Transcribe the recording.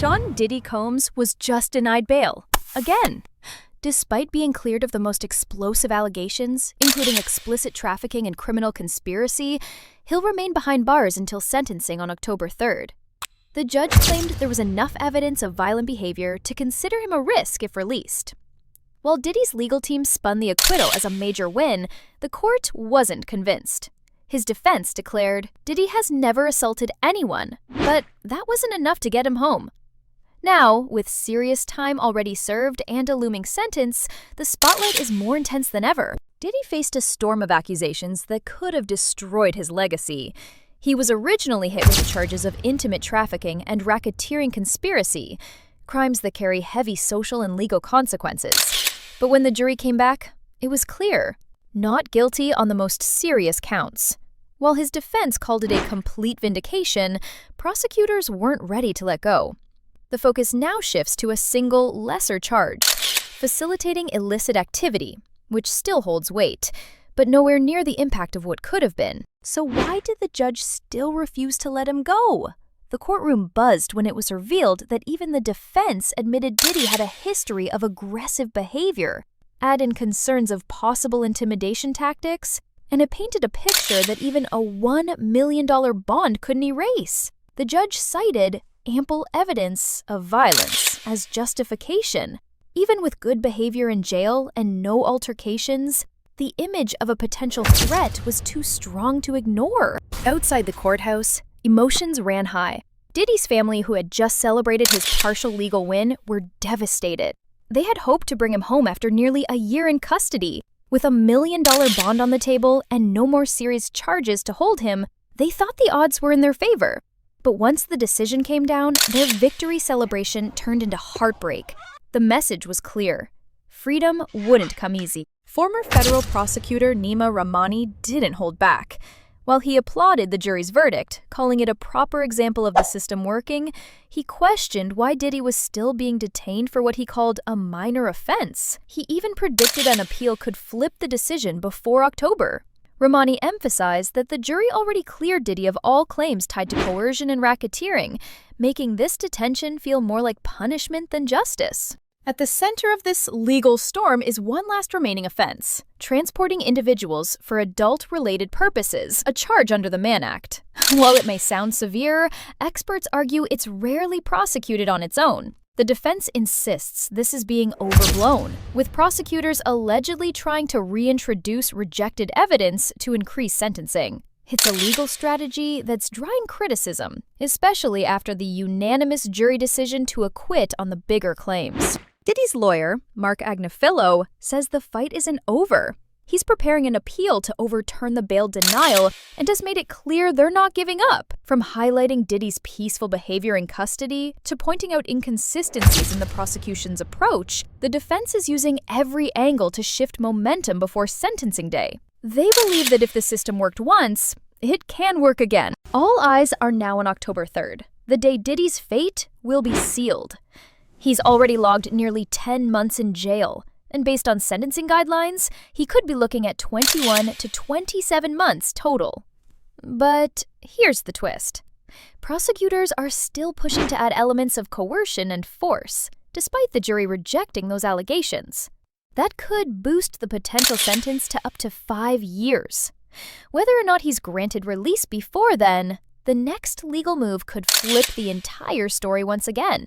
Sean Diddy Combs was just denied bail. Again. Despite being cleared of the most explosive allegations, including explicit trafficking and criminal conspiracy, he'll remain behind bars until sentencing on October 3rd. The judge claimed there was enough evidence of violent behavior to consider him a risk if released. While Diddy's legal team spun the acquittal as a major win, the court wasn't convinced. His defense declared, Diddy has never assaulted anyone, but that wasn't enough to get him home. Now, with serious time already served and a looming sentence, the spotlight is more intense than ever. Diddy faced a storm of accusations that could have destroyed his legacy. He was originally hit with charges of intimate trafficking and racketeering conspiracy, crimes that carry heavy social and legal consequences. But when the jury came back, it was clear, not guilty on the most serious counts. While his defense called it a complete vindication, prosecutors weren't ready to let go. The focus now shifts to a single, lesser charge, facilitating illicit activity, which still holds weight, but nowhere near the impact of what could have been. So why did the judge still refuse to let him go? The courtroom buzzed when it was revealed that even the defense admitted Diddy had a history of aggressive behavior. Add in concerns of possible intimidation tactics, and it painted a picture that even a $1 million bond couldn't erase. The judge cited ample evidence of violence as justification. Even with good behavior in jail and no altercations, the image of a potential threat was too strong to ignore. Outside the courthouse, emotions ran high. Diddy's family, who had just celebrated his partial legal win, were devastated. They had hoped to bring him home after nearly a year in custody. With a $1 million bond on the table and no more serious charges to hold him, they thought the odds were in their favor. But once the decision came down, their victory celebration turned into heartbreak. The message was clear. Freedom wouldn't come easy. Former federal prosecutor Nima Rahmani didn't hold back. While he applauded the jury's verdict, calling it a proper example of the system working, he questioned why Diddy was still being detained for what he called a minor offense. He even predicted an appeal could flip the decision before October. Rahmani emphasized that the jury already cleared Diddy of all claims tied to coercion and racketeering, making this detention feel more like punishment than justice. At the center of this legal storm is one last remaining offense: transporting individuals for adult-related purposes, a charge under the Mann Act. While it may sound severe, experts argue it's rarely prosecuted on its own. The defense insists this is being overblown, with prosecutors allegedly trying to reintroduce rejected evidence to increase sentencing. It's a legal strategy that's drawing criticism, especially after the unanimous jury decision to acquit on the bigger claims. Diddy's lawyer, Mark Agnifilo, says the fight isn't over. He's preparing an appeal to overturn the bail denial and has made it clear they're not giving up. From highlighting Diddy's peaceful behavior in custody to pointing out inconsistencies in the prosecution's approach, the defense is using every angle to shift momentum before sentencing day. They believe that if the system worked once, it can work again. All eyes are now on October 3rd, the day Diddy's fate will be sealed. He's already logged nearly 10 months in jail, and based on sentencing guidelines, he could be looking at 21 to 27 months total. But here's the twist. Prosecutors are still pushing to add elements of coercion and force, despite the jury rejecting those allegations. That could boost the potential sentence to up to 5 years. Whether or not he's granted release before then, the next legal move could flip the entire story once again.